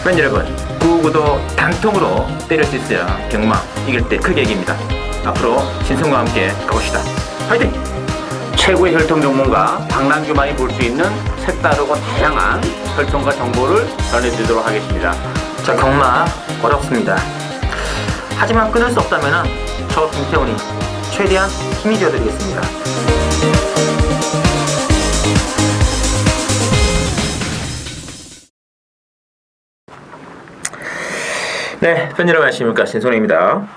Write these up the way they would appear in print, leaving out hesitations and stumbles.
팬 여러분, 999도 단통으로 때릴 수 있어야 경마 이길 때 크게 이깁니다. 앞으로 신성과 함께 가봅시다. 화이팅! 최고의 혈통 전문가 박남규만이 볼 수 있는 색다르고 다양한 혈통과 정보를 전해드리도록 하겠습니다. 자, 경마 어렵습니다. 하지만 끊을 수 없다면 저 김태훈이 최대한 힘이 되어드리겠습니다. 네, 팬 여러분 안녕하십니까, 신손입니다.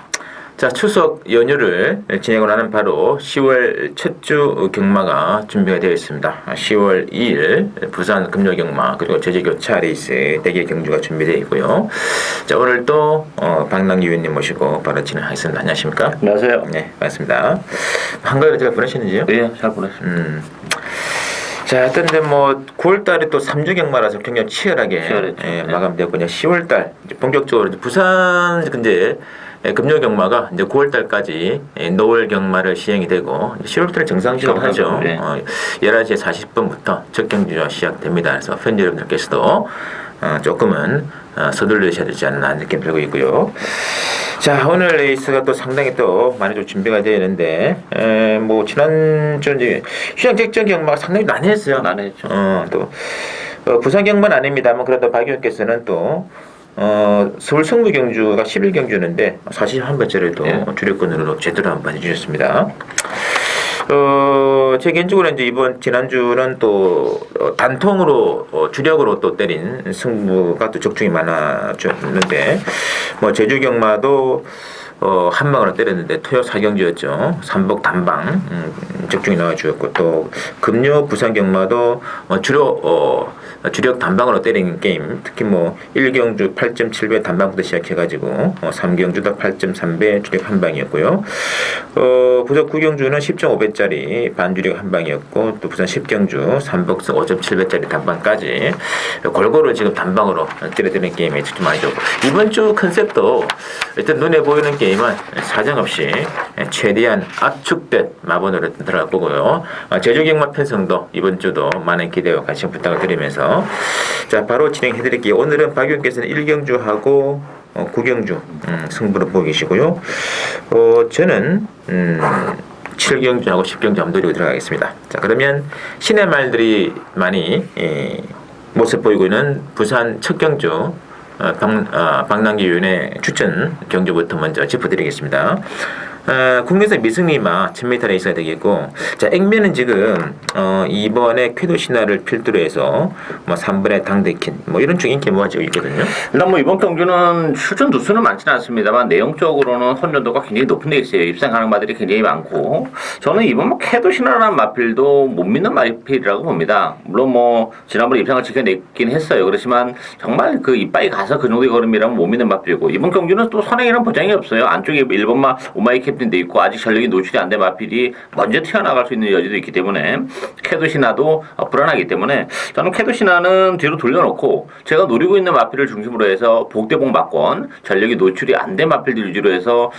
자, 추석 연휴를 지내고 나는 바로 10월 첫 주 경마가 준비가 되어 있습니다. 10월 2일 부산 금요경마 그리고 제주교차 레이스 대개 경주가 준비되어 있고요. 자, 오늘 또 박남규 위원님 모시고 바로 진행하겠습니다. 안녕하십니까? 안녕하세요. 네, 반갑습니다. 한가위를 잘 보내셨는지요? 네, 잘 보냈습니다. 자, 하여튼 뭐 9월달에 또 3주 경마라서 굉장히 치열하게 마감되었고, 10월달 본격적으로 이제 부산 이제 금요 경마가 이제 9월달까지 노을 경마를 시행이 되고 10월달 정상 시작을 하죠. 네. 11시 40분부터 첫 경주가 시작됩니다. 그래서 팬 여러분들께서도 조금은 서둘러셔야 되지 않나 느낌 들고 있고요. 자, 오늘 레이스가 또 상당히 또 많이 좀 준비가 되어 있는데, 뭐 지난주 이제 휴양 직전 경마가 상당히 난해했어요. 난해했죠. 부산 경마는 아닙니다만 그래도 박 의원께서는 또 서울 성부 경주가 11경주였는데 41번째를 또 주력권으로 제대로 한번 해주셨습니다. 제 개인적으로 이제 지난주는 또 단통으로 주력으로 또 때린 승부가 또 적중이 많아졌는데, 뭐 제주 경마도 한 방으로 때렸는데 토요 4경주였죠. 삼복 단방 적중이 나와주었고, 또 금요 부산 경마도 주력 단방으로 때리는 게임, 특히 뭐 1경주 8.7배 단방부터 시작해가지고 3경주도 8.3배 주력 한 방이었고요. 부산 9경주는 10.5배짜리 반주력 한 방이었고, 또 부산 10경주 삼복승 5.7배짜리 단방까지 골고루 지금 단방으로 때려드리는 게임에 특히 많이 좋고, 이번 주 컨셉도 일단 눈에 보이는 게임은 사정없이 최대한 압축된 마번으로 들어갈 거고요. 제주 경마 편성도 이번 주도 많은 기대와 관심 부탁을 드리면서, 자, 바로 진행해 드릴게요. 오늘은 박 의원께서는 1경주하고 9경주 승부를 보고 계시고요. 저는 7경주하고 10경주 한번 노리고 들어가겠습니다. 자, 그러면 신의 말들이 많이 모습 보이고 있는 부산 첫 경주 박남규 의원의 추천 경주부터 먼저 짚어드리겠습니다. 국내에서 미승리마 1000m 레이스가 되겠고, 자, 액면은 지금 이번에 쾌도 신화를 필두로 해서 뭐 3번의 당대킨 뭐 이런 쪽 인기 모아지고 있거든요. 일단 뭐 이번 경주는 출전 두수는 많지는 않습니다만 내용적으로는 혼전도가 굉장히 높은 데 있어요. 입상 가능마들이 굉장히 많고, 저는 이번 뭐 캐도 신화라는 마필도 못 믿는 마필이라고 봅니다. 물론 뭐 지난번에 입상을 지켜냈긴 했어요. 그렇지만 정말 그 이빠이 가서 그 정도의 걸음이라면 못 믿는 마필이고, 이번 경주는 또 선행이란 보장이 없어요. 안쪽에 1번마 오마이 캡틴도 있고 아직 전력이 노출이 안 된 마필이 먼저 튀어나갈 수 있는 여지도 있기 때문에 캐도 신화도 불안하기 때문에 저는 캐도 신화는 뒤로 돌려놓고 제가 노리고 있는 마필을 중심으로 해서 복대복 막권 전력이 노출이 안 된 마필들 위주로 해서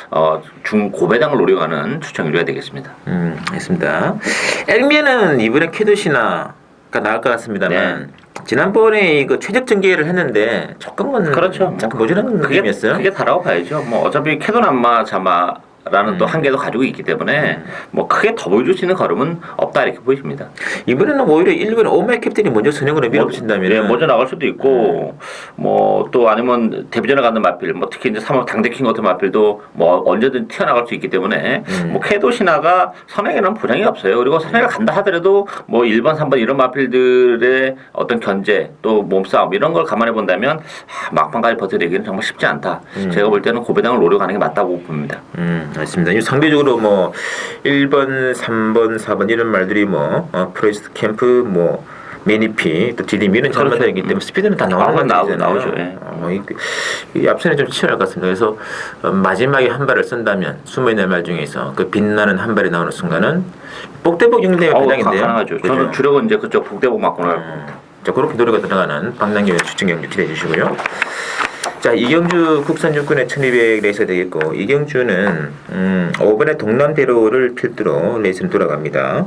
중고배당을 노려가는 추천유리가 되겠습니다. 알겠습니다. 액면은 이번에 캐도 신화가 나을 것 같습니다만, 지난번에 이거 최적 전개를 했는데 조금은 그렇죠. 잠깐 모자란 느낌이었어요. 그게 다라고 봐야죠. 뭐 어차피 캐도남마 자마라는 또 한계도 가지고 있기 때문에 뭐 크게 더 보여줄 수 있는 걸음은 없다 이렇게 보입니다. 이번에는 오히려 일본 오마이 캡틴이 먼저 선행으로 밀어붙인다면 먼저 나갈 수도 있고, 뭐 또 아니면 데뷔전에 가는 마필, 뭐 특히 이제 3월 당대킹 같은 마필도 뭐 언제든 튀어나갈 수 있기 때문에 뭐 캐도 신화가 선행에는 보장이 없어요. 그리고 선행을 간다 하더라도 뭐 1번, 3번 이런 마필들의 어떤 견제 또 몸싸움 이런 걸 감안해 본다면 막판까지 버텨내기는 정말 쉽지 않다. 제가 볼 때는 고배당을 노려가는 게 맞다고 봅니다. 맞습니다. 상대적으로 뭐 1번, 3번, 4번 이런 말들이 뭐 프로이스트 캠프 뭐 미니피 또 디디미 이런 자마들이기 때문에 스피드는 다 나오죠. 이 앞선에 좀 치열할 것 같습니다. 그래서 마지막에 한 발을 쓴다면 숨어있는 말 중에서 그 빛나는 한 발이 나오는 순간은 복대복 용대가 대장인데요. 가능하죠. 그렇죠? 저는 주력은 이제 그쪽 복대복 맞고 날 겁니다. 자, 그렇게 노래가 들어가는 박남규 추천 경주 기대해 주시고요. 자, 이경주 국산 육군의 1200 레이서 되겠고, 이경주는 5번에 동남대로를 필두로 레이스는 돌아갑니다.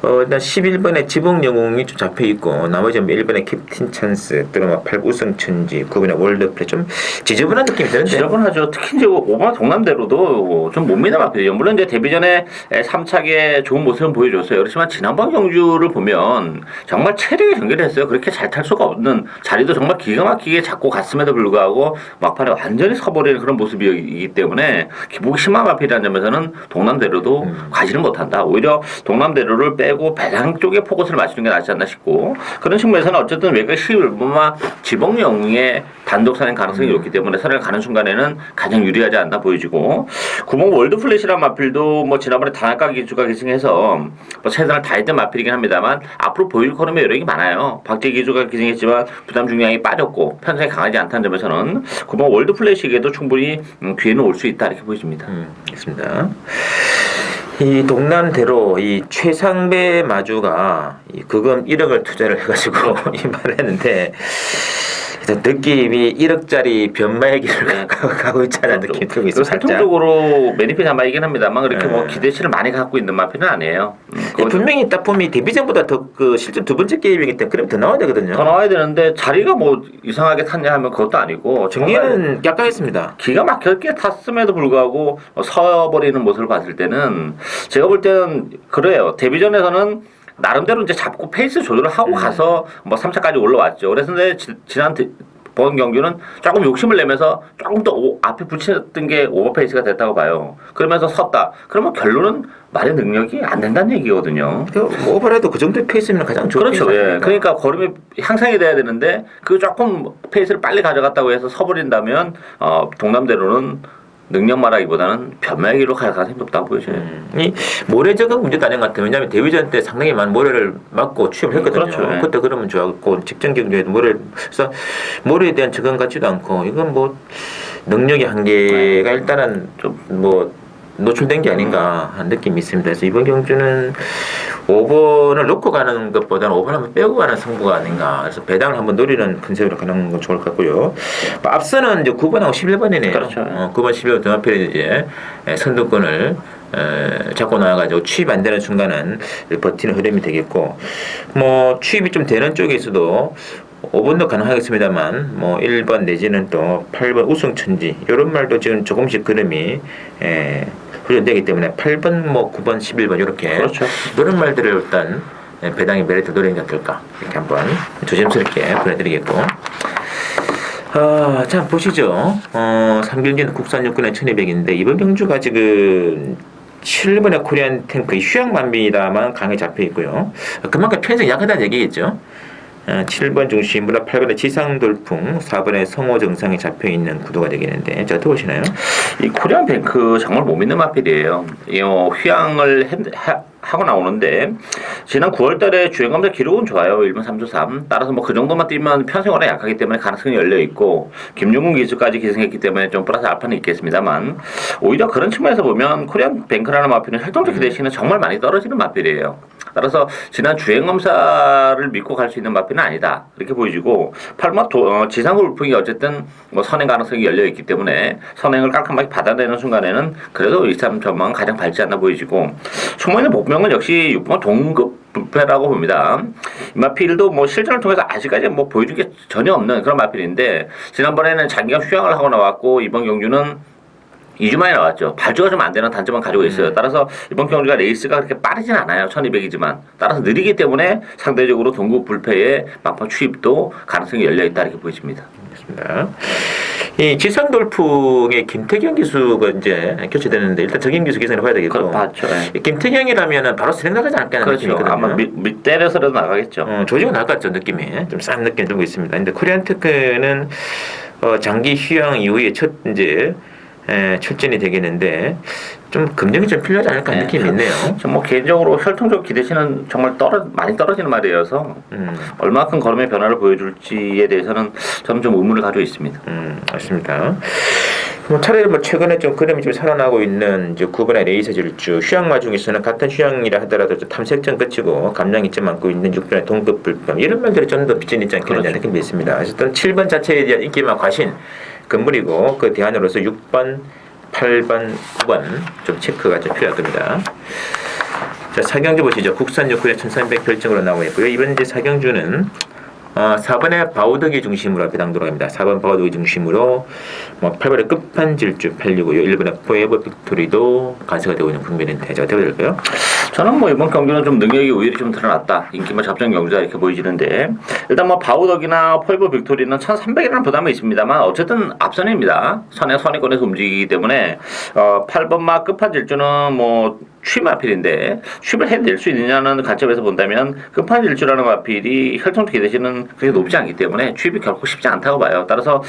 일단 11번에 지붕영웅이 좀 잡혀 있고, 나머지 1번에 캡틴 찬스, 또는 8 우승천지, 9번에 월드플레이 좀 지저분한 느낌이 드는데. 지저분하죠. 특히 이제 5번 동남대로도 좀 못 믿는 앞이에요. 물론 이제 데뷔 전에 3차기에 좋은 모습을 보여줬어요. 그렇지만 지난번 경주를 보면 정말 체력이 경기를 했어요. 그렇게 잘 탈 수가 없는 자리도 정말 기가 막히게 잡고 갔음에도 불구하고 막판에 완전히 서버리는 그런 모습이기 때문에 기복이 심한 마필이라는 점에서는 동남대로도 가지는 못한다. 오히려 동남대로를 빼고 배당 쪽에 포커스를 맞추는 게 낫지 않나 싶고, 그런 측면에서는 어쨌든 외곽 11번마 지붕영웅의 단독 선행 가능성이 높기 때문에 선을 가는 순간에는 가장 유리하지 않나 보여지고, 9번 월드플래시란 마필도 뭐 지난번에 단학가 기주가 기승해서 뭐 최선을 다했던 마필이긴 합니다만 앞으로 보일 걸음의 여력이 많아요. 박재 기주가 기승했지만 부담 중량이 빠졌고 편성이 강하지 않다는 점에서는 9번 월드플래시에게도 충분히 기회는 올 수 있다 이렇게 보여집니다. 있습니다. 이 동남대로 이 최상배 마주가 이 그금 1억을 투자를 해가지고 이만을 했는데 느낌이 1억짜리 변마의 길을 가고 있다는 느낌이 들고 있어요. 살통적으로 매니페 잡아이긴 합니다만 그렇게 뭐 기대치를 많이 갖고 있는 마필은 아니에요. 분명히 딱 보면 데뷔전보다 더 그 실제 두 번째 게임이기 때문에 그럼 더 나와야 되거든요. 더 나와야 되는데 자리가 뭐 이상하게 탔냐 하면 그것도 아니고 정리는 약간했습니다. 기가 막혔게 탔음에도 불구하고 서버리는 모습을 봤을 때는 제가 볼 때는 그래요. 데뷔전에서는 나름대로 이제 잡고 페이스 조절을 하고 가서 뭐 3차까지 올라왔죠. 그래서 근데 지난 번 경기는 조금 욕심을 내면서 조금 더 앞에 붙였던 게 오버페이스가 됐다고 봐요. 그러면서 섰다. 그러면 결론은 말의 능력이 안 된다는 얘기거든요. 뭐 오버라도 그 정도의 페이스면 가장 좋은 그렇죠. 예. 그러니까 걸음이 향상이 돼야 되는데 그 조금 페이스를 빨리 가져갔다고 해서 서버린다면 동남대로는 능력마라기보다는 변마의 길로 갈 가능성이 높다고 보여져요. 이 모래 적응 문제도 아닌 것 같아요. 왜냐하면 데뷔전 때 상당히 많은 모래를 맞고 취업을 했거든요. 그렇죠. 네. 그때 그러면 좋았고 직전 경기에도 모래를 그래서 모래에 대한 적응 같지도 않고 이건 뭐 능력의 한계가 일단은 좀 뭐 노출된 게 아닌가 하는 느낌이 있습니다. 그래서 이번 경주는 5번을 놓고 가는 것보다는 5번 한번 빼고 가는 승부가 아닌가. 그래서 배당을 한번 노리는 컨셉으로 가는 건 좋을 것 같고요. 앞서는 이제 9번하고 11번이네요. 그렇죠. 9번, 11번 등합필이 이제 선두권을 잡고 나와가지고 취입 안 되는 순간은 버티는 흐름이 되겠고, 뭐 취입이 좀 되는 쪽에서도 5번도 가능하겠습니다만 뭐 1번 내지는 또 8번 우승천지 이런 말도 지금 조금씩 그림이 훈련되기 때문에 8번 뭐 9번 11번 이렇게 그렇죠. 이런 말들을 일단 배당의 메리트 노리는 게 어떨까 이렇게 한번 조심스럽게 보내드리겠고, 자 보시죠. 3경기는 국산 육군의 1200인데 이번 경주가 지금 7번의 코리안 탱크 휴양만비다만 강에 잡혀 있고요. 그만큼 편성이 약하다는 얘기겠죠. 7번 중심으로 8번의 지상돌풍, 4번의 성호 정상에 잡혀있는 구도가 되겠는데 자, 어떻게 보시나요? 이 코리안 뱅크 정말 못 믿는 마필이에요. 휴양을 하고 나오는데 지난 9월달에 주행감사 기록은 좋아요. 1분 3초 3. 따라서 뭐 그 정도만 뛰면 편성원에 약하기 때문에 가능성이 열려 있고 김종국 기수까지 기승했기 때문에 좀 플러스 알파는 있겠습니다만 오히려 그런 측면에서 보면 코리안 뱅크라는 마필은 활동적 기대치는 정말 많이 떨어지는 마필이에요. 따라서 지난 주행검사를 믿고 갈 수 있는 마필은 아니다 이렇게 보여지고 8번 지상돌풍이 어쨌든 뭐 선행 가능성이 열려 있기 때문에 선행을 깔끔하게 받아내는 순간에는 그래도 2, 3 전망은 가장 밝지 않나 보여지고 초반에 복명은 역시 6번 동급 부패라고 봅니다. 이 마필도 뭐 실전을 통해서 아직까지 뭐 보여준 게 전혀 없는 그런 마필인데 지난번에는 장기간 휴양을 하고 나왔고 이번 경주는 2주 만에 나왔죠. 발주가 좀 안 되는 단점만 가지고 있어요. 따라서 이번 경주가 레이스가 그렇게 빠르진 않아요. 1200이지만. 따라서 느리기 때문에 상대적으로 동급 불패의 막판 추입도 가능성이 열려있다 이렇게 보여집니다. 그렇습니다. 이 지상돌풍의 김태경 기수가 이제 교체되는데 일단 적임 기수 계산을 봐야 되겠고. 맞죠. 네. 김태경이라면은 바로 스랭 나가지 않을까 하는 그렇죠. 느낌이 있거든요. 아마 밑때려서라도 나가겠죠. 조지가 나을 것 같죠. 느낌이. 좀 싼 느낌이 들고 있습니다. 근데 코리안 테크는 장기 휴양 이후에 첫 이제 출전이 되겠는데 좀 금전이 좀 필요하지 않을까 하는 느낌이 있네요. 뭐 개인적으로 혈통적 기대치는 정말 많이 떨어지는 말이어서 얼마큼 걸음의 변화를 보여줄지에 대해서는 저는 좀 의문을 가지고 있습니다. 맞습니다. 뭐 차라리 뭐 최근에 좀 그림이 좀 살아나고 있는 이제 9번의 레이서 질주 휴양마 중에서는 같은 휴양이라 하더라도 좀 탐색전 거치고 감량 이점 안고 있는 6번의 동급 불법 이런 말들이 좀 더 비전이 있지 않겠느냐 느낌이 있습니다. 어쨌든 7번 자체에 대한 인기만 과신 건물이고 그 대안으로서 6번, 8번, 9번 좀 체크가 좀 필요할 겁니다. 자, 사경주 보시죠. 국산 요건의 1300 별정으로 나오고 있고요. 이번 이제 사경주는 4번의 바우더기 중심으로 배당 들어갑니다. 4번 바우더기 중심으로 8번의 끝판질주 팔리고요. 1번의 포에버 빅토리도 간세가 되고 있는 국면인데 어떻게 될까요? 저는 이번 경기는 좀 능력이 오히려 좀 드러났다. 인기만 잡정 경기다 이렇게 보여지는데 일단 바우더기나 포에버 빅토리는 1300이라는 부담이 있습니다만 어쨌든 앞선입니다. 선의권에서 움직이기 때문에 8번마 끝판질주는 취입 마필인데 취입을 해낼 수 있느냐는 관점에서 본다면 끝판질주라는 마필이 혈통도 기대시는 그렇게 높지 않기 때문에 취입이 결코 쉽지 않다고 봐요. 따라서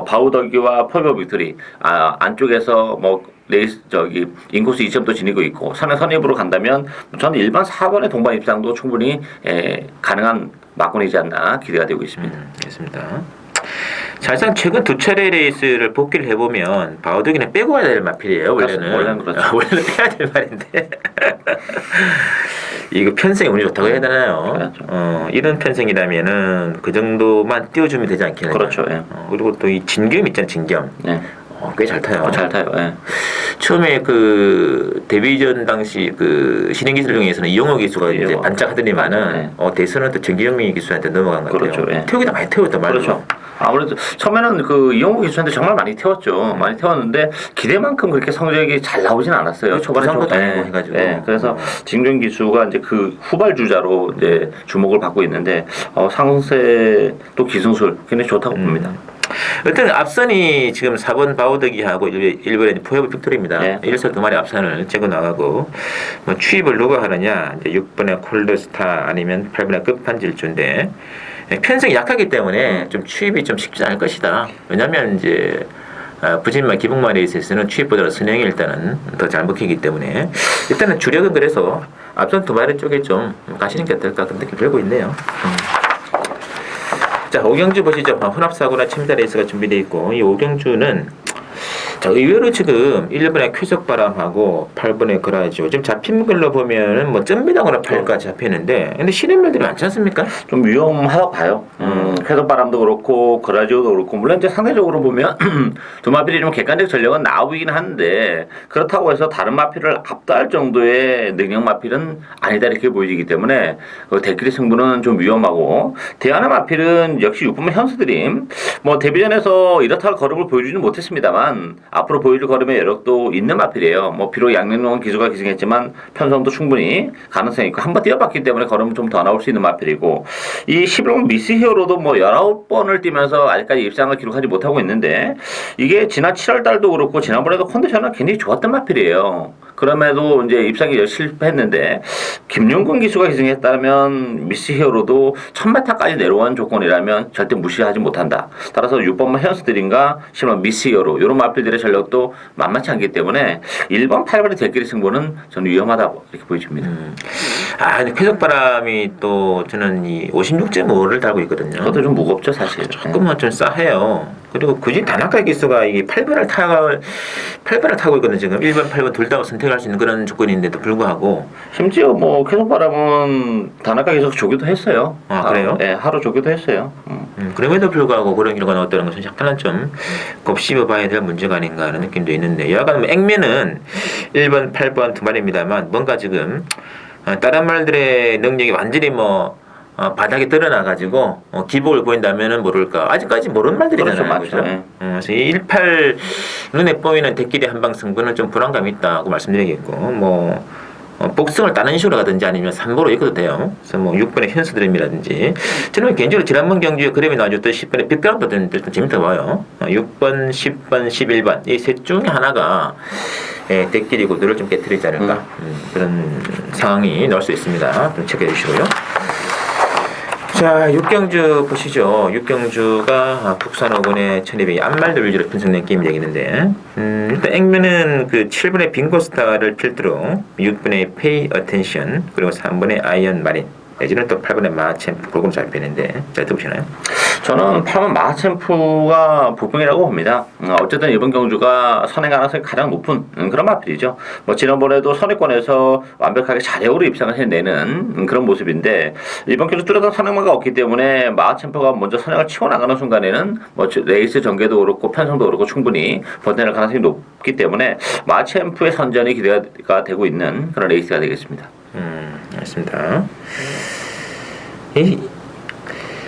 바우더기와 포에버 빅토리 안쪽에서 인코스 2점도 지니고 있고 선입으로 간다면 저는 일반 4번의 동반 입장도 충분히 가능한 막군이지 않나 기대가 되고 있습니다. 알겠습니다. 사실상 최근 두 차례 레이스를 복귀를 해보면 바우더기는 빼고 가야 될 마필이에요. 원래는 그렇죠. 원래는 빼야 될 말인데 이거 편성이 운이 좋다고 해야 되나요? 그렇죠. 이런 편성이라면은 그 정도만 띄워주면 되지 않겠나요? 그렇죠. 예. 그리고 또 이 진겸 있잖아요. 진겸. 네. 꽤 잘 타요. 잘 타요. 예. 처음에 그 데뷔전 당시 그 신인 기술 중에서는 이용호 기수가 이제 반짝하더니만은 네. 대선은 또 정기영민 기수한테 넘어간 것 같아요. 그렇죠. 예. 태우기도 많이 태웠단 말이죠. 그렇죠. 아무래도 처음에는 그 이용호 기수한테 정말 많이 태웠죠. 많이 태웠는데 기대만큼 그렇게 성적이 잘 나오진 않았어요. 초반에 부상도 다니고 해가지고. 그래서 진경 기수가 이제 그 후발 주자로 이제 주목을 받고 있는데 상세 또 기승술 굉장히 좋다고 봅니다. 어떤 앞선이 지금 4번 바우더기하고 1번의 포에버 빅토리입니다. 네. 1선 두 마리 앞선을 째고 나가고 취입을 누가 하느냐 이제 6번의 콜드스타 아니면 8번의 끝판질주인데 편성이 약하기 때문에 좀 취입이 좀 쉽지 않을 것이다. 왜냐하면 이제 부진만 기복만 레이스에서는 취입보다 선행이 일단은 더 잘 먹히기 때문에 일단은 주력은 그래서 앞선 두 마리 쪽에 좀 가시는 게 어떨까 그런 느낌 들고 있네요. 자, 오경주 보시죠. 혼합사고나 침대 레이스가 준비되어 있고 이 오경주는 의외로 지금 1번에 쾌적바람하고 8번에 그라지오 지금 잡힌 걸로 보면은 점비당으로 8까지 잡히는데 근데 실행별들이 많지 않습니까? 좀 위험하다고 봐요. 쾌적바람도 그렇고 그라지오도 그렇고 물론 이제 상대적으로 보면 두 마필이 좀 객관적 전력은 나오긴 한데 그렇다고 해서 다른 마필을 압도할 정도의 능력 마필은 아니다 이렇게 보여지기 때문에 그 대끼리 승부는 좀 위험하고 대안의 마필은 역시 6번만 현수드림 데뷔전에서 이렇다 할 걸음을 보여주지는 못했습니다만 앞으로 보여줄 걸음의 여력도 있는 마필이에요. 비록 양면용 기수가 기승했지만 편성도 충분히 가능성이 있고 한번 뛰어봤기 때문에 걸음은 좀 더 나올 수 있는 마필이고 이 11번 미스 히어로도 19번을 뛰면서 아직까지 입상을 기록하지 못하고 있는데 이게 지난 7월 달도 그렇고 지난번에도 컨디션은 굉장히 좋았던 마필이에요. 그럼에도 이제 입상이 실패했는데 김용근 기수가 기승했다면 미스 히어로도 1000m까지 내려온 조건이라면 절대 무시하지 못한다. 따라서 6번만 현수들인가 10번 미스 히어로 이런 마필들의 전력도 만만치 않기 때문에 1번, 8번의 대끼리 승부는 저는 위험하다고 이렇게 보여집니다. 근데 쾌적바람이 또 저는 이 56.5를 달고 있거든요. 그것도 좀 무겁죠 사실. 조금만 좀 싸해요. 그리고 굳이 다나카 기수가 이게 8번을 타고 있거든요. 지금 1번, 8번 둘 다 선택할 수 있는 그런 조건인데도 불구하고 심지어 쾌적바람은 다나카 기수가 조교도 했어요. 그래요? 네, 하루 조교도 했어요. 그럼에도 불구하고 그런 결과가 나왔다는 것은 약간은 좀 곱씹어봐야 될 문제가 아닌가 하는 느낌도 있는데 여하간 액면은 1번, 8번 두 마리입니다만 뭔가 지금 다른 말들의 능력이 완전히 바닥에 드러나가지고 기복을 보인다면은 모를까 아직까지 모르는 말들이잖아요. 그렇죠, 맞죠. 그래서 이 18 눈에 보이는 대끼리 한방 승부는 좀 불안감이 있다고 말씀드리겠고 복승을 다른 식으로 가든지 아니면 3보로 이끌어도 돼요. 그래서 6번의 현수드림이라든지 저는 개인적으로 지난번 경주에 그림이 나와줬던 10번의 빅그라운드 좀 재밌다고 봐요. 6번, 10번, 11번 이 셋 중에 하나가 대끼리 구도를 좀 깨트리지 않을까 그런 상황이 나올 수 있습니다. 좀 체크해 주시고요. 자, 육경주 보시죠. 육경주가 국산 5군의 1200 앞말들 위주로 편성된 게임 얘기인데 일단 액면은 그 7번의 빙고스타를 필두로 6번의 페이 어텐션 그리고 3번의 아이언 마린 내지는 또 8번에 마하챔프 골고루 잡히는데 잘 들으시나요? 저는 8번 마하챔프가 복병이라고 봅니다. 어쨌든 이번 경주가 선행 가능성이 가장 높은 그런 마필이죠. 뭐 지난번에도 선행권에서 완벽하게 자력으로 입상을 해내는 그런 모습인데 이번 경주 뚜렷한 선행마가 없기 때문에 마하챔프가 먼저 선행을 치고 나가는 순간에는 뭐 레이스 전개도 그렇고 편성도 그렇고 충분히 버텨낼 가능성이 높기 때문에 마하챔프의 선전이 기대가 되고 있는 그런 레이스가 되겠습니다. 알겠습니다. 이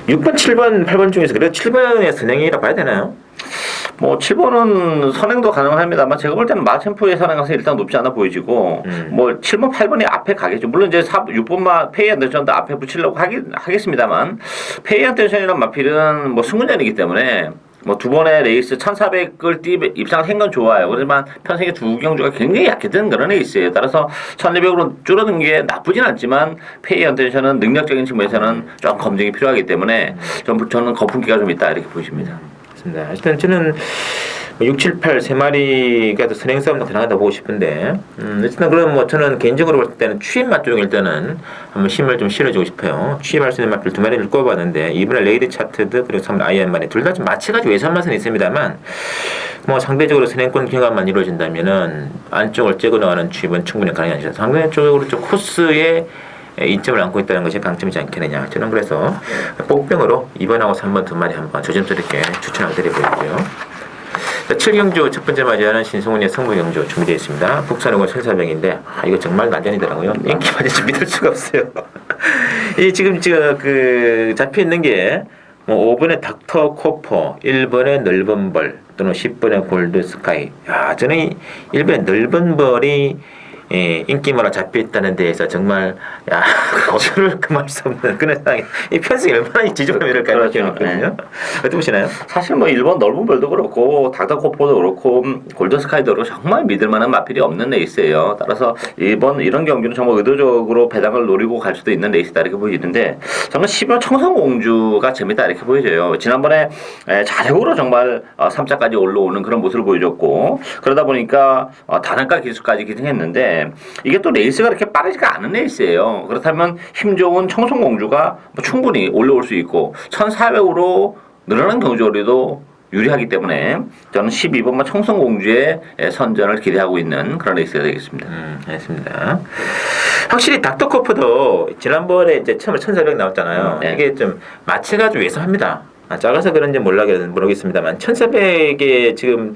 6번, 7번, 8번 중에서 그래도 7번의 선행이라고 봐야 되나요? 뭐 7번은 선행도 가능합니다만 제가 볼 때는 마챔프의 선행 가능성이 일단 높지 않아 보이지고 뭐 7번, 8번이 앞에 가겠죠. 물론 이제 6번만 페이안 대전도 앞에 붙이려고 하겠습니다만 페이안 대전이란 마필은 뭐 승문전이기 때문에 뭐 두 번의 레이스 1400을 입상을 한 건 좋아요. 그렇지만 편성의 두 경주가 굉장히 약했던 그런 레이스예요. 따라서 1200으로 줄어든 게 나쁘진 않지만 페이 언텐션은 능력적인 측면에서는 좀 검증이 필요하기 때문에 저는 거품기가 좀 있다 이렇게 보십니다. 맞습니다. 일단 저는 6, 7, 8 세 마리가 더 선행 싸움도 가능하다 보고 싶은데 일단 그럼 뭐 저는 개인적으로 볼 때는 추입 맛 쪽에 일단은 한번 힘을 좀 실어주고 싶어요. 추입할 수 있는 맛들 두 마리를 꼽아봤는데 이번에 레이드 차트드 그리고 3번 아이언만에 둘 다 좀 마찬가지 외선 맛은 있습니다만 뭐 상대적으로 선행권 경합만 이루어진다면은 안쪽을 째고 나가는 추입은 충분히 가능하죠. 상대적으로 좀 코스에 이점을 안고 있다는 것이 강점이지 않겠느냐. 저는 그래서 복병으로 2번하고 3번 두 마리 한번 조심스럽게 추천을 드려보고요. 7경주 첫 번째 맞이하는 신승훈의 승부경주 준비되어 있습니다. 국산호고 1400인데 이거 정말 난전이더라고요. 인기 맞을지 믿을 수가 없어요. 이 지금 잡혀 있는 게 뭐 5번의 닥터 코퍼, 1번의 넓은 벌 또는 10번의 골드 스카이. 야, 저는 1번의 넓은 벌이 인기마로 잡혀있다는 데에서 정말 거절을 금할 수 없는 그런 상황이 이 편승이 얼마나 지조감이 이럴까 그렇죠. 느끼거든요. 어떻게 보시나요? 사실 뭐 일본 넓은 벌도 그렇고 닥터코포도 그렇고 골드스카이도 그렇고 정말 믿을만한 마필이 없는 레이스예요. 따라서 이번 이런 경기는 정말 의도적으로 배당을 노리고 갈 수도 있는 레이스다 이렇게 보이는데 저는 10월 청성공주가 재밌다 이렇게 보여져요. 지난번에 자력으로 정말 3차까지 올라오는 그런 모습을 보여줬고 그러다 보니까 단안가 기수까지 기승했는데 이게 또 레이스가 그렇게 빠르지가 않은 레이스예요. 그렇다면 힘 좋은 청송공주가 뭐 충분히 올라올 수 있고 1400으로 늘어난 경주거리도 유리하기 때문에 저는 12번만 청송공주의 선전을 기대하고 있는 그런 레이스가 되겠습니다. 알겠습니다. 확실히 닥터코프도 지난번에 이제 처음에 1400 나왔잖아요. 네. 이게 좀 마체가 좀 외소합니다. 작아서 그런지 모르겠습니다만 1400에 지금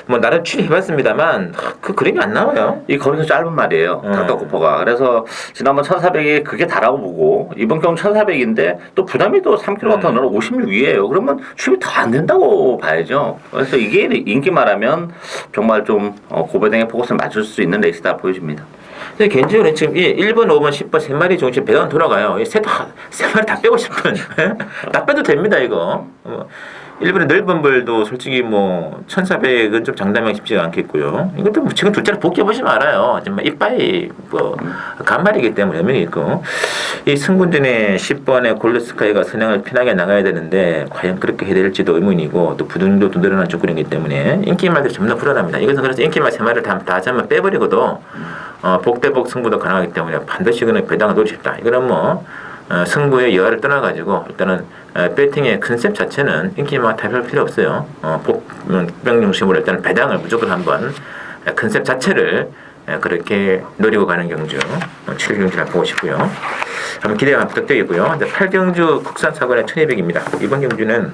뭐 나름 추리해봤습니다만 그 그림이 안 나와요. 이 거리가 짧은 말이에요. 닥터코퍼가. 그래서 지난번 1400이 그게 다라고 보고 이번 경우 1400인데 또 부담이 또 3kg 더 늘어 56이에요. 그러면 추입이 더 안 된다고 봐야죠. 그래서 이게 인기 말하면 정말 좀 고배당의 포커스를 맞출 수 있는 레이스다 보여집니다. 근데 개인적으로 지금 1번, 5번, 10번 세 마리 중심 배당 돌아가요. 세 마리 다 빼고 싶은. 다 빼도 됩니다, 이거. 1번의 넓은 벌도 솔직히 뭐 1400은 좀 장담하기 쉽지가 않겠고요. 이것도 뭐 지금 둘째를 복귀해보시면 알아요. 정말 이빠이 뭐 간말이기 때문에 의미가 있고 이 승군전에 10번의 골드스카이가 선행을 편하게 나가야 되는데 과연 그렇게 해야 될지도 의문이고 또 부등도 늘어난 조건이기 때문에 인기말들이 전부 다 불안합니다. 이것은 그래서 인기말 세 마리를 다 한번 빼버리고도 복대복 승부도 가능하기 때문에 반드시 이거는 배당을 노리고 싶다. 이거는 뭐 승부의 여하를 떠나가지고 일단은 배팅의 컨셉 자체는 인기만 탈피할 필요 없어요. 복병 중심으로 일단은 배당을 무조건 한번 컨셉 자체를 그렇게 노리고 가는 경주 7경주를 보고 싶고요. 한번 기대가 부탁드리고요. 8경주 국산 사관의 1200입니다. 이번 경주는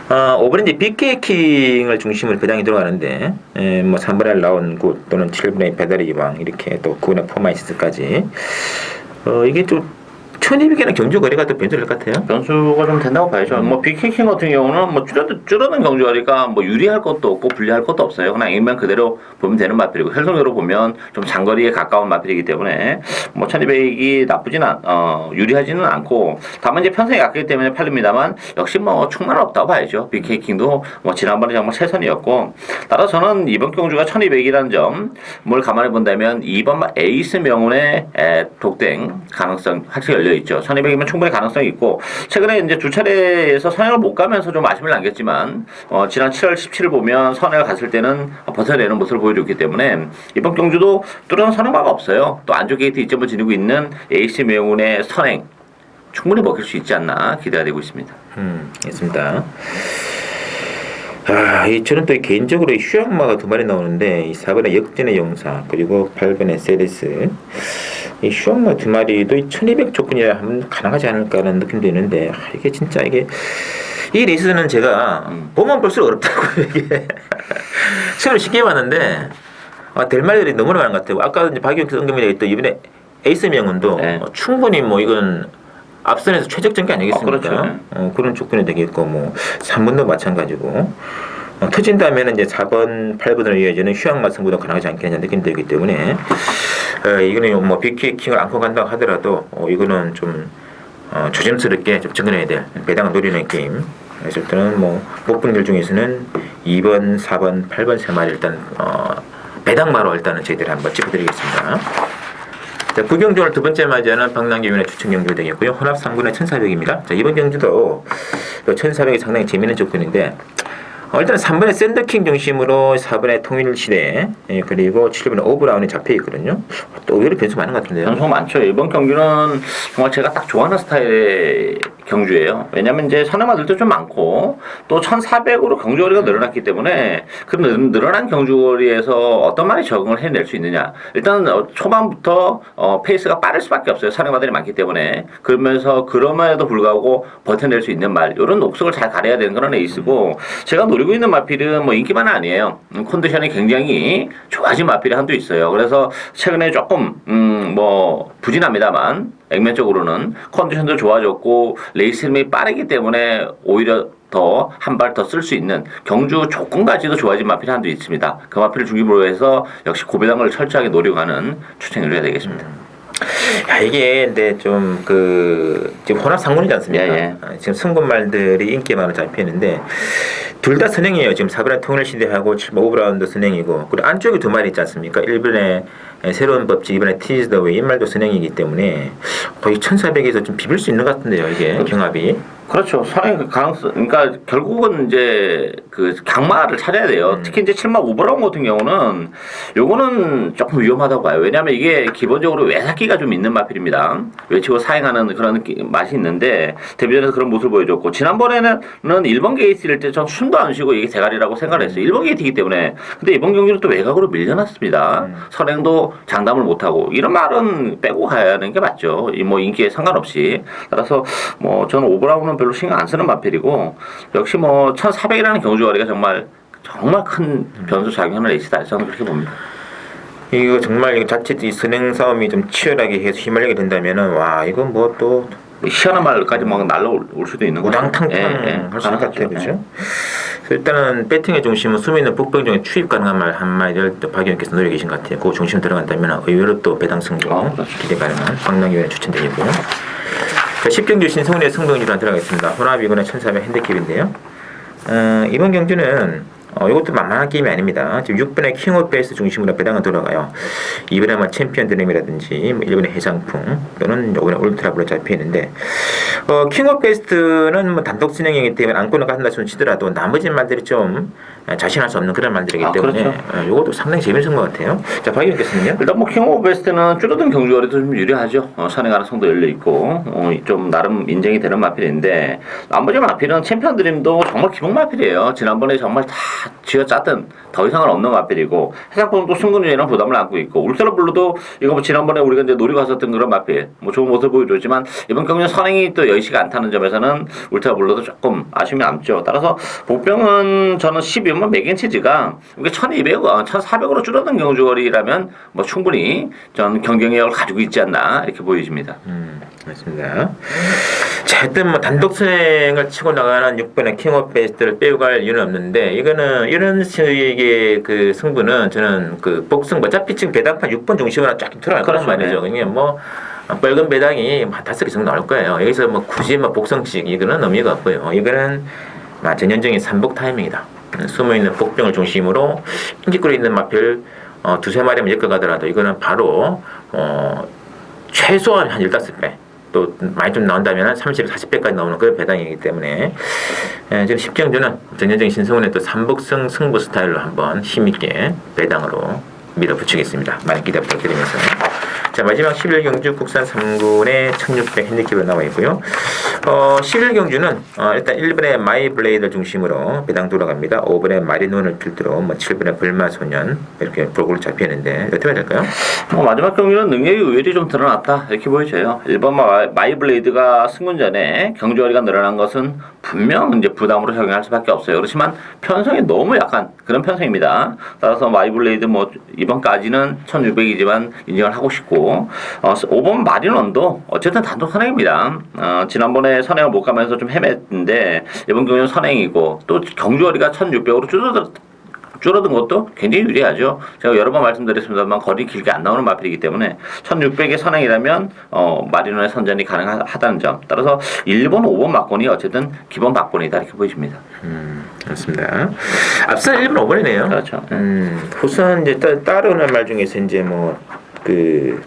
5번은 이제 빅케이킹을 중심으로 배당이 들어가는데 뭐 3번에 나온 굿 또는 7번의 배달의 이왕 이렇게 또 9번의 포마이스까지 이게 좀 1200에는 경주 거리가 더 변수될 것 같아요. 변수가 좀 된다고 봐야죠. 뭐 빅킹 같은 경우는 뭐 줄어든 경주 거리가 뭐 유리할 것도 없고 불리할 것도 없어요. 그냥 액면 그대로 보면 되는 마필이고 혈성으로 보면 좀 장거리에 가까운 마필이기 때문에 뭐 1200이 유리하지는 않고 다만 이제 편성이 약하기 때문에 팔립니다만 역시 뭐 충만 없다고 봐야죠. 빅킹도 뭐 지난번에 정말 최선이었고 따라서 저는 이번 경주가 1200이라는 점을 감안해 본다면 2번 에이스 명운의 독땡 가능성 확실히 열려 있죠. 선입이면 충분히 가능성이 있고 최근에 이제 두 차례에서 선행을 못 가면서 좀 아쉬움을 남겼지만 지난 7월 17일 보면 선행을 갔을 때는 버텨내는 모습을 보여줬기 때문에 이번 경주도 뚜렷한 선행마가 없어요. 또 안쪽 게이트 이점을 지니고 있는 AC 명운의 선행 충분히 먹힐 수 있지 않나 기대가 되고 있습니다. 있습니다. 저는 또 개인적으로 이 휴양마가 두 마리 나오는데 이 4번의 역전의 용사 그리고 8번의 세레스 이 휴양마 두 마리도 1200 조건이라 하면 가능하지 않을까라는 느낌도 있는데 이게 진짜 이 레이스는 제가 보면 볼수록 어렵다고요. 이게 처음 쉽게 봤는데 될 말들이 너무나 많은 것 같아요. 아까 이제 박영수 언급이 있던 이번에 에이스 명운도 네. 충분히 뭐 이건 앞선에서 최적전 게 아니겠습니까? 그렇죠. 그런 조건이 되겠고 뭐 3번도 마찬가지고 터진다면 이제 4번, 8번으로 이어지는 휴양마 승부도 가능하지 않겠냐 느낌이 들기 때문에 이거는 뭐 빅킥을 안고 간다고 하더라도 이거는 좀 조심스럽게 좀 접근해야 될 배당을 노리는 게임. 그래서 일단은 뭐 목분들 중에서는 2번, 4번, 8번 세 마리 일단 배당마로 일단은 저희들이 한번 짚어드리겠습니다. 자, 구경조를 두 번째 맞이하는 박남규위원의 추천 경주가 되겠고요. 혼합 3군의 1400입니다. 자, 이번 경주도 1400이 상당히 재미있는 조건인데 일단 3번의 샌더킹 중심으로 4번의 통일시대 그리고 7번의 오브라운이 잡혀있거든요. 또 의외로 변수 많은 것 같은데요. 변수 많죠. 이번 경기는 정말 제가 딱 좋아하는 스타일의 경주예요. 왜냐하면 이제 선행마들도 좀 많고 또 1400으로 경주거리가 늘어났기 때문에 그 늘어난 경주거리에서 어떤 말이 적응을 해낼 수 있느냐. 일단 초반부터 페이스가 빠를 수밖에 없어요. 선행마들이 많기 때문에. 그럼에도 불구하고 버텨낼 수 있는 말 이런 옥석을 잘 가려야 되는 그런 에이스고 제가 노리고 있는 마필은 뭐 인기만은 아니에요. 컨디션이 굉장히 좋아진 마필이 한두 있어요. 그래서 최근에 조금 뭐 부진합니다만 액면적으로는 컨디션도 좋아졌고 레이스 흐름이 빠르기 때문에 오히려 더 한 발 더 쓸 수 있는 경주 조건까지도 좋아진 마필이 한두 있습니다. 그 마필을 중심으로 해서 역시 고배당을 철저하게 노려가는 추천을 해야 되겠습니다. 이게 근데 좀 지금 혼합 상군이지 않습니까? 예. 지금 승군말들이 인기 많아 잡히는데 둘 다 선행이에요. 지금 4번의 통일시대하고 7번 오브라운드 선행이고 그리고 안쪽에 두 마리 있지 않습니까? 1번의 새로운 법칙, 2번의 티즈 더 웨이 이 말도 선행이기 때문에 거의 1400에서 좀 비빌 수 있는 것 같은데요. 이게 경합이. 그렇죠. 선행 가능성, 그러니까 결국은 이제 그 강마를 찾아야 돼요. 특히 이제 7마 오버라운 같은 경우는 요거는 조금 위험하다고 봐요. 왜냐하면 이게 기본적으로 외삭기가 좀 있는 마필입니다. 외치고 사행하는 그런 맛이 있는데 데뷔전에서 그런 모습을 보여줬고 지난번에는 1번 게이트일 때 전 숨도 안 쉬고 이게 대가리라고 생각을 했어요. 1번 게이트이기 때문에. 근데 이번 경기는 또 외곽으로 밀려났습니다. 선행도 장담을 못하고 이런 말은 빼고 가야 하는 게 맞죠. 뭐 인기에 상관없이. 따라서 뭐 저는 오버라운은 별로 신경 안 쓰는 마필이고 역시 뭐 1400이라는 경주거리가 정말 큰 변수 작용하는 레이스다. 저는 그렇게 봅니다. 이거 정말 자칫 이 선행 싸움이 좀 치열하게 해서 휘말리게 된다면은 와 이건 뭐 또 희한한 말까지 막 날라올 수도 있는 거죠. 우당탕탕 할 수 있는 것 같아요. 그죠? 일단은 배팅의 중심은 수미는 북병 중에 추입 가능한 말 한 마디를 또 박 의원께서 노리고 계신 것 같아요. 그 중심 들어간다면 의외로 또 배당 승부 기대 가능한 박남규 추천드리고요. 자, 10경주 신성훈의 승부경주로 들어가겠습니다. 혼합이거나 1400 핸디캡인데요. 이번 경주는 이것도 만만한 게임이 아닙니다. 지금 6번의 킹 오브 베이스 중심으로 배당은 돌아가요. 2번에 뭐 챔피언 드림이라든지 1번의 해장풍 또는 5번의 울트라블로 잡혀있는데 킹 오브 베이스는 뭐 단독 진행이기 때문에 안고는 간다 손 치더라도 나머지 말들이 좀 자신할 수 없는 그런 말들이기 때문에 그렇죠. 이것도 상당히 재밌는 것 같아요. 자, 박 의원께서는요? 일단 뭐 킹 오브 베스트는 줄어든 경주거리도 좀 유리하죠. 선행 가능성도 열려 있고 좀 나름 인정이 되는 마필인데 나머지 마필은 챔피언 드림도 정말 기본 마필이에요. 지난번에 정말 다 쥐어짰던 더 이상은 없는 마필이고 해상품도 승군주의랑 부담을 안고 있고 울트라 블루도 이거 뭐 지난번에 우리가 이제 노리고 왔었던 그런 마필 뭐 좋은 모습을 보여줬지만 이번 경기는 선행이 또 여의치가 않다는 점에서는 울트라 블루도 조금 아쉬움이 남죠. 따라서 복병은 저는 12번 맥앤치즈가 이게 1200, 1400으로 줄어든 경주거리라면 뭐 충분히 전 경쟁력을 가지고 있지 않나 이렇게 보여집니다. 맞습니다. 자, 하여튼 뭐 단독 선행을 치고 나가는 6번의 킹 오브 베스트를 빼고 갈 이유는 없는데 이거는 이런 식의 그 승부는 저는 그 복승 어차피 지금 배당판 6번 중심으로 쫙 들어갈 거란 말이죠. 그게 뭐 빨간 배당이 한 5개 정도 나올 거예요. 여기서 뭐 굳이 뭐 복승식 이거는 의미가 없고요. 이거는 전형적인 삼복 타이밍이다. 숨어있는 복병을 중심으로 인기거리 있는 마필 두세 마리만 엮어가더라도 이거는 바로 최소한 한 15배 또 많이 좀 나온다면 30, 40배까지 나오는 그런 배당이기 때문에 저는 10경주는 전형적인 신성훈의 또 삼복승 승부 스타일로 한번 힘있게 배당으로 밀어붙이겠습니다. 많은 기대 부탁드리면서 자 마지막 11경주 국산 3군의 1600 핸디캡으로 나와 있고요. 11경주는 일단 1번의 마이블레이드 중심으로 배당 돌아갑니다. 5번의 마리논을 필두로 7번의 불마소년 이렇게 프로그램 잡히는데 어떻게 해야 될까요? 마지막 경기는 능력이 의외로 좀 드러났다 이렇게 보여져요. 1번 마이블레이드가 승군 전에 경주거리가 늘어난 것은 분명 이제 부담으로 작용할 수밖에 없어요. 그렇지만 편성이 너무 약한 그런 편성입니다. 따라서 마이블레이드 이번까지는 1600이지만 인정을 하고 싶고 5번 마리논도 어쨌든 단독 선행입니다. 지난번에 선행을 못 가면서 좀 헤맸는데 이번 경기는 선행이고 또 경주거리가 1600으로 줄어든 것도 굉장히 유리하죠. 제가 여러 번 말씀드렸습니다만 거리 길게 안 나오는 마필이기 때문에 1600의 선행이라면 마리논의 선전이 가능하다는 점. 따라서 1번, 5번 막권이 어쨌든 기본 막권이다 이렇게 보여집니다. 그렇습니다. 앞서 1번, 5번이네요. 그렇죠. 우선 이제 따르는 말 중에서 이제 그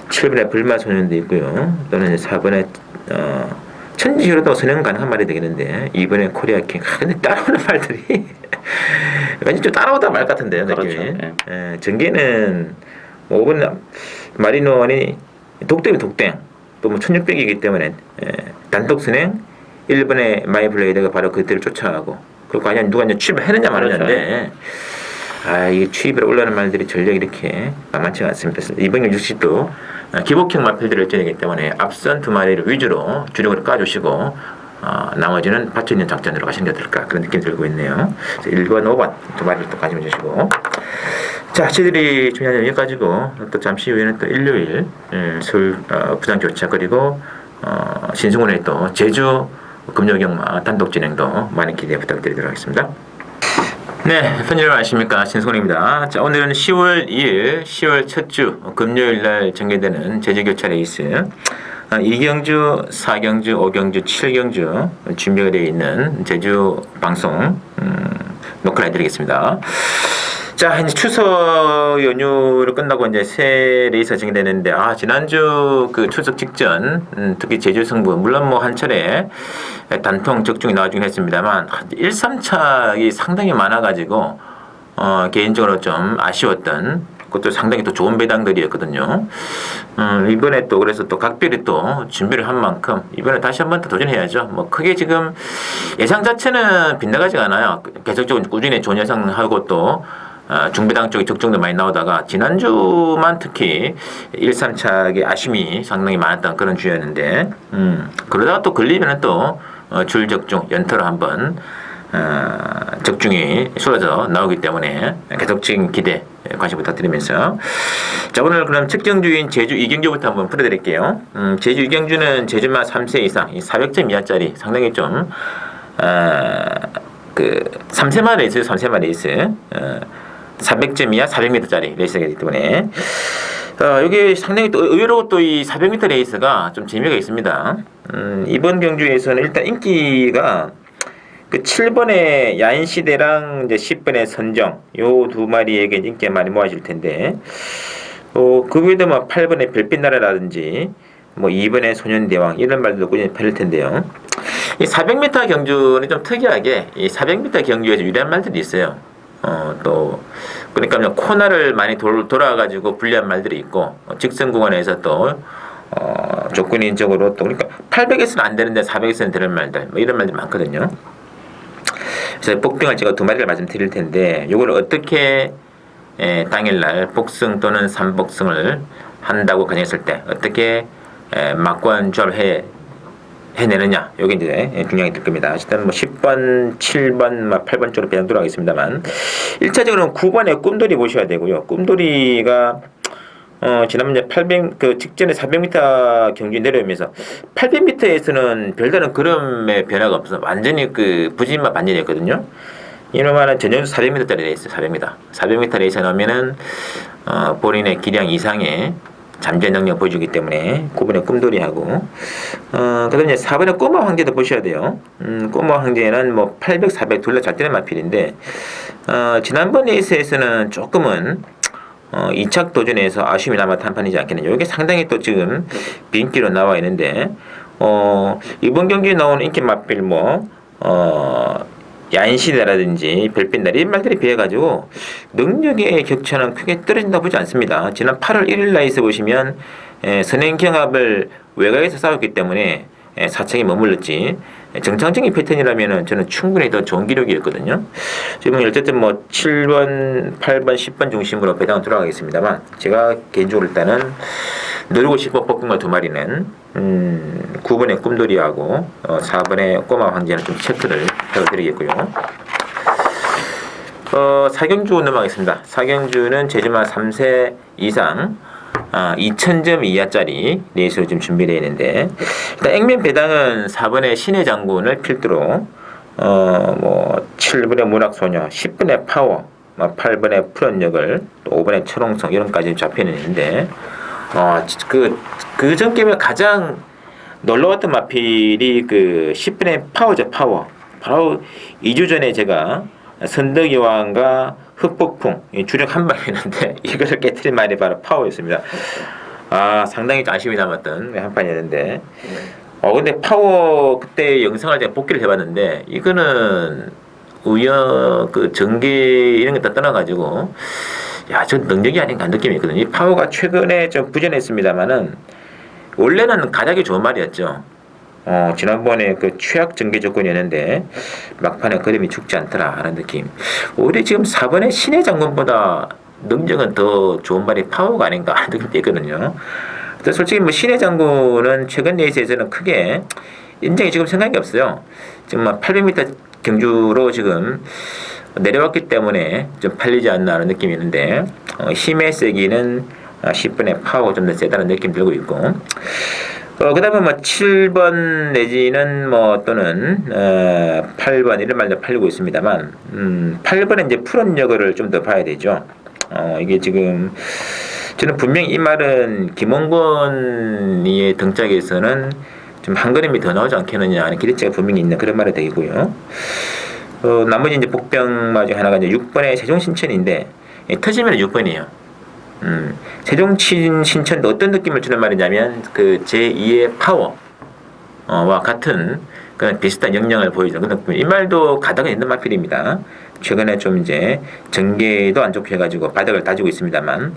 7번의 불마소년도 있고요. 또는 이제 4번의 천지효로도 선행 가능한 말이 되겠는데 2번의 코리아킹. 근데 따라오는 말들이 왠지 좀 따라오다 말 같은데요. 그렇죠. 전개는 5번 마리논이 독땡이 독땡 또 1600이기 때문에 단독 선행 1번의 마이블레이드가 바로 그때를 쫓아가고 그리고 과연 누가 이제 취입을 했느냐 말았는데 이게 취입을 올라오는 말들이 전력이 이렇게 만만치가 않습니다. 이번 역시도 기복형 마필들을 째기 때문에 앞선 두 마리를 위주로 주력으로 까주시고 나머지는 받쳐있는 작전으로 가시는 게 어떨까 그런 느낌이 들고 있네요. 1번, 5번 두 마리를 또 가지면 주시고 자, 저희들이 중요한 점 여기까지고 또 잠시 후에는 또 일요일 서울 부산 교차 그리고 신승훈의 또 제주 금요경마 단독 진행도 많은 기대 부탁드리도록 하겠습니다. 네, 편집을 아십니까? 신승훈입니다. 자, 오늘은 10월 2일, 10월 첫 주 금요일 날 전개되는 제주교차 레이스 2경주, 4경주, 5경주, 7경주 준비가 되어 있는 제주 방송 녹화를 해드리겠습니다. 자, 이제 추석 연휴를 끝나고 이제 새 레이스가 진행되는데, 지난주 그 추석 직전, 특히 제주 승부, 물론 한 차례 단통 적중이 나와주긴 했습니다만, 1, 3차이 상당히 많아가지고, 개인적으로 좀 아쉬웠던, 그것도 상당히 또 좋은 배당들이었거든요. 이번에 또 그래서 또 각별히 또 준비를 한 만큼 이번에 다시 한번 더 도전해야죠. 크게 지금 예상 자체는 빗나가지가 않아요. 계속적으로 꾸준히 좋은 예상하고 또 중배당 쪽에 적정도 많이 나오다가 지난주만 특히 1, 3차의 아쉬움이 상당히 많았던 그런 주였는데 그러다가 또 걸리면 또 줄적중 연터로 한번 적중이 쏟아져 나오기 때문에 계속적인 기대 관심 부탁드리면서 자 오늘 그럼 측정주인 제주 2경주부터 한번 풀어드릴게요. 제주 2경주는 제주마 3세 이상 400점 이하짜리 상당히 좀 3세마 레이스 3세마 레이스 400점 이하 400m짜리 레이스이기 때문에 여기 상당히 또 의외로 또 이 400m 레이스가 좀 재미가 있습니다. 이번 경주에서는 일단 인기가 그 7번의 야인시대랑 이제 10번의 선정 요 두 마리에게 인기가 많이 모아질 텐데 그 외에도 8번의 별빛나라라든지 2번의 소년대왕 이런 말들도 꾸준히 팔릴 텐데요. 이 400m 경주는 좀 특이하게 이 400m 경주에서 유리한 말들이 있어요. 또 그러니까 코너를 많이 돌아가지고 불리한 말들이 있고 직선 구간에서 또 조건인적으로 또 그러니까 800에서는 안 되는데 400에서는 되는 말들 이런 말들이 많거든요. 그래서 복병을 제가 두 마리를 말씀드릴 텐데 이걸 어떻게 당일날 복승 또는 삼복승을 한다고 가정했을 때 어떻게 막권 조합을 해내느냐 여기 이제 중요하게 될 겁니다. 일단 10번, 7번, 8번 쪽으로 배당 돌아가겠습니다만 1차적으로는 9번에 꿈돌이 보셔야 되고요. 꿈돌이가 지난번 이제 800 그 직전에 400m 경주 내려오면서 800m에서는 별다른 그름의 변화가 없어 완전히 그 부진만 반전이었거든요. 이놈은 전년도 400m짜리 레이스 400m 레이스 나오면은 본인의 기량 이상의 잠재 능력 보여주기 때문에 9번의 꿈돌이하고 그다음에 4번의 꼬마 황제도 보셔야 돼요. 꼬마 황제는 800, 400 둘 다 잘 뛰는 마필인데 지난번 레이스에서는 조금은 이착 도전에서 아쉬움이 남았던 한 판이지 않겠느냐. 이게 상당히 또 지금 빈기로 나와 있는데, 이번 경기에 나오는 인기 맛bil 야인시대라든지 별빛날 이런 말들에 비해 가지고 능력의 격차는 크게 떨어진다 보지 않습니다. 지난 8월 1일 나이에서 보시면 선행경합을 외곽에서 싸웠기 때문에 4층에 머물렀지, 정상적인 패턴이라면 저는 충분히 더 좋은 기록이었거든요. 지금 어쨌든 7번, 8번, 10번 중심으로 배당은 돌아가겠습니다만, 제가 개인적으로 일단은 누르고 싶어 볶음과 두 마리는 9번의 꿈돌이하고 4번의 꼬마 황제는 좀 체크를 해드리겠고요. 사경주 넘어가겠습니다. 사경주는 제주마 3세 이상 2000점 이하짜리 레이스로 지금 준비되어 있는데, 일단 액면 배당은 4번의 신의 장군을 필두로 7번의 문학소녀, 10번의 파워, 8번의 푸른역을, 또 5번의 철옹성 이런까지 잡혀 있는데, 그 전 게임에 가장 놀라웠던 마필이 그 10번의 파워죠. 파워. 바로 2주 전에 제가 선덕여왕과 흑폭풍 주력 한 방이었는데 이것을 깨트린 말이 바로 파워였습니다. 상당히 아쉬움이 남았던 한 판이었는데, 근데 파워 그때 영상을 제가 복귀를 해봤는데, 이거는 그 전개 이런 거 다 떠나가지고 저 능력이 아닌가 하는 느낌이 있거든요. 이 파워가 최근에 좀 부진했습니다만은 원래는 가작이 좋은 말이었죠. 지난번에 그 최악 전개 조건이었는데 막판에 그림이 죽지 않더라 하는 느낌. 오히려 지금 4번의 신의 장군보다 능력은 더 좋은 말이 파워가 아닌가 하는 느낌이 있거든요. 솔직히 신의 장군은 최근 레이스에서는 크게 인정이 지금 생각이 없어요. 지금 800m 경주로 지금 내려왔기 때문에 좀 팔리지 않나 하는 느낌이 있는데, 힘의 세기는 10번의 파워가 좀 더 세다는 느낌 들고 있고, 그 다음에 7번 내지는 또는 8번 이런 말도 팔리고 있습니다만, 8번은 이제 푸른역을 좀 더 봐야 되죠. 이게 지금 저는 분명히 이 말은 김원권의 등짝에서는 좀 한 걸음이 더 나오지 않겠느냐 하는 기대치가 분명히 있는 그런 말이 되고요. 나머지 이제 복병마 중 하나가 이제 6번의 세종신천인데, 터지면 6번이에요. 세종신천도 어떤 느낌을 주는 말이냐면 그 제2의 파워와 같은 그런 비슷한 역량을 보여주는 그런 느낌. 이 말도 가닥은 있는 말필입니다. 최근에 좀 이제 전개도 안 좋게 해가지고 바닥을 다지고 있습니다만,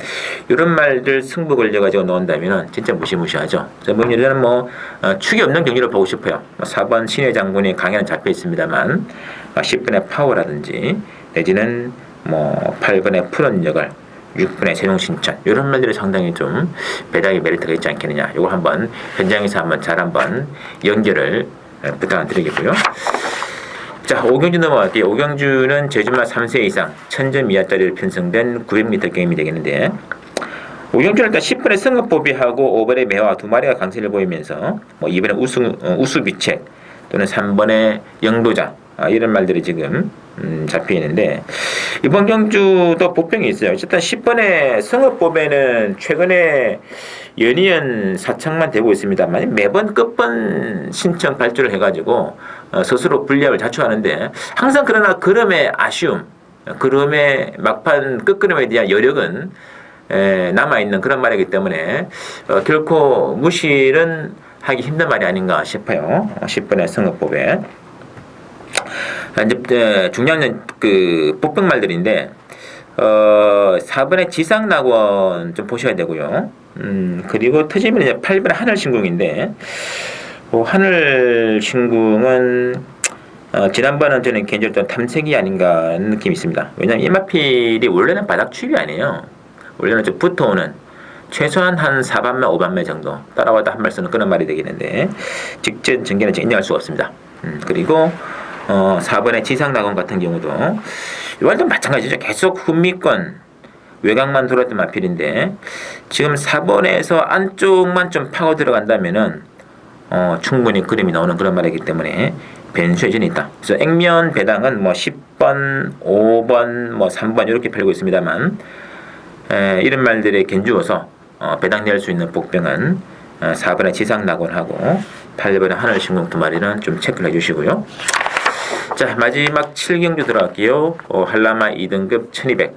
이런 말들 승부 걸려가지고 넣은다면 진짜 무시무시하죠. 저는 축이 없는 경기를 보고 싶어요. 4번 신의 장군의 강연은 잡혀 있습니다만, 10번의 파워라든지 내지는 8번의 푸른역을, 6분의 세종신천 이런 말들이 상당히 좀 배당의 메리트가 있지 않겠느냐. 이거 한번 현장에서 잘 연결을 부탁드리겠고요. 자, 오경주 넘어갈게요. 오경주는 제주마 3세 이상 1000점 이하짜리로 편성된 900m 게임이 되겠는데, 오경주는 일단 10번의 성급보비하고 5번의 매화 두 마리가 강세를 보이면서 2번의 우수비책 또는 3번의 영도자 이런 말들이 지금 잡혀 있는데, 이번 경주도 복병이 있어요. 어쨌든 10번의 성읍보배는 최근에 연이은 사창만 되고 있습니다만, 매번 끝번 신청 발주를 해가지고 스스로 불리함을 자초하는데, 항상 그러나 그름의 아쉬움, 그름의 막판 끝그림에 대한 여력은 남아있는 그런 말이기 때문에 결코 무시는 하기 힘든 말이 아닌가 싶어요. 10번의 성읍보배. 이제 중요한 그 복병 말들인데, 4번의 지상낙원 좀 보셔야 되고요. 그리고 터지면 이제 8번의 하늘신궁인데, 하늘신궁은 지난번은 저는 개인적으로 좀 탐색이 아닌가 하는 느낌이 있습니다. 왜냐하면 이 마필이 원래는 바닥 추입이 아니에요. 원래는 좀 붙어오는 최소한 한 4반매, 5반매 정도 따라와도 한 말씀은 그런 말이 되겠는데, 직전 전개는 인정할 수가 없습니다. 그리고 4번의 지상낙원 같은 경우도 이와도 마찬가지죠. 계속 훈미권 외곽만 돌았던 마필인데, 지금 4번에서 안쪽만 좀 파고 들어간다면은 충분히 그림이 나오는 그런 말이기 때문에 변수의 여전히 있다. 그래서 액면 배당은 10번, 5번, 3번 이렇게 팔고 있습니다만, 이런 말들에 견주어서 배당 낼 수 있는 복병은 4번의 지상낙원하고 8번의 하늘신궁 두 마리는 좀 체크를 해주시고요. 자, 마지막 7경주 들어갈게요. 한라마 2등급 1200.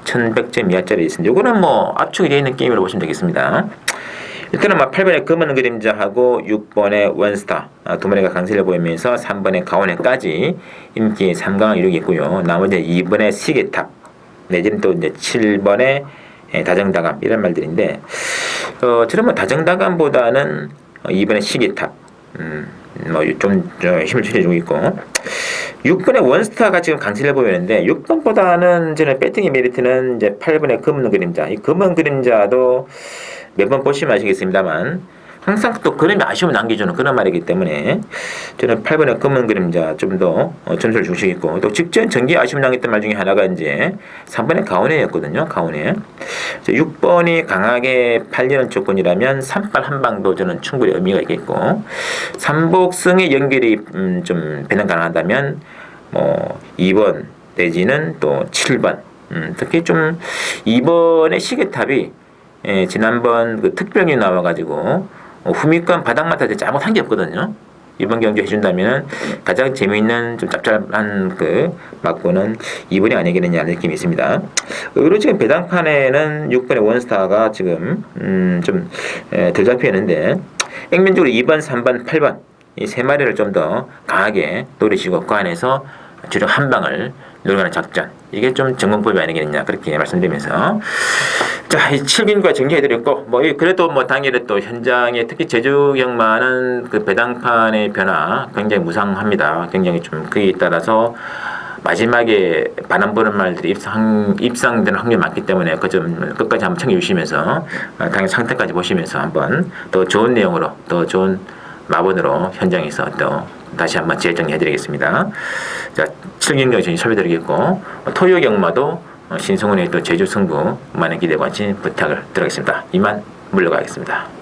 1100점 이하짜리 있습니다. 요거는 뭐 압축이 되어 있는 게임으로 보시면 되겠습니다. 일단은 8번의 검은 그림자하고 6번의 원스타 두 마리가 강세를 보이면서 3번의 가오네까지 인기 3강을 이루고 있고요. 나머지 2번의 시계탑 내지는 또 이제 7번의 다정다감 이런 말들인데 저는 뭐 다정다감보다는 2번의 시계탑 좀 힘을 실어주고 있고 6번의 원스타가 지금 강세를 보이는데 6번보다는 저는 배팅의 메리트는 이제 8번의 검은 그림자 이 검은 그림자도 몇 번 보시면 아시겠습니다만 항상 또 그림이 아쉬움을 남겨주는 그런 말이기 때문에 저는 8번의 검은 그림자 좀 더 점수를 주시겠고 또 직전 전기 아쉬움 남겼던 말 중에 하나가 이제 3번의 가오네였거든요. 가오네 6번이 강하게 팔리는 조건이라면 3발 한 방도 저는 충분히 의미가 있겠고 삼복승의 연결이 좀 배당 가능하다면 2번 내지는 또 7번 특히 좀 2번의 시계탑이 지난번 그 특별이 나와가지고 후미권 바닥마다 잘못한 게 없거든요. 이번 경기 해준다면 가장 재미있는 좀 짭짤한 그 맞고는 2번이 아니겠느냐는 느낌이 있습니다. 의외로 지금 배당판에는 6번의 원스타가 지금 좀 덜 잡혀 있는데 액면적으로 2번, 3번, 8번 이 세 마리를 좀 더 강하게 노리시고 그 안에서 주력 한 방을 노려가는 작전 이게 좀 전공법이 아니겠느냐 그렇게 말씀드리면서 자, 이 7긴과 정리해드렸고 그래도 당일에 또 현장에 특히 제주경마는 그 배당판의 변화 굉장히 무상합니다. 굉장히 좀 그에 따라서 마지막에 반환 보는 말들이 입상되는 확률이 많기 때문에 그 점 끝까지 한번 챙겨주시면서 당일 상태까지 보시면서 한번 더 좋은 내용으로 더 좋은 마번으로 현장에서 또 다시 한번 재정리해드리겠습니다. 자, 7경기 저희 설명드리겠고 토요 경마도 신성훈의 또 제주 승부 많은 기대와 같이 부탁을 드리겠습니다. 이만 물러가겠습니다.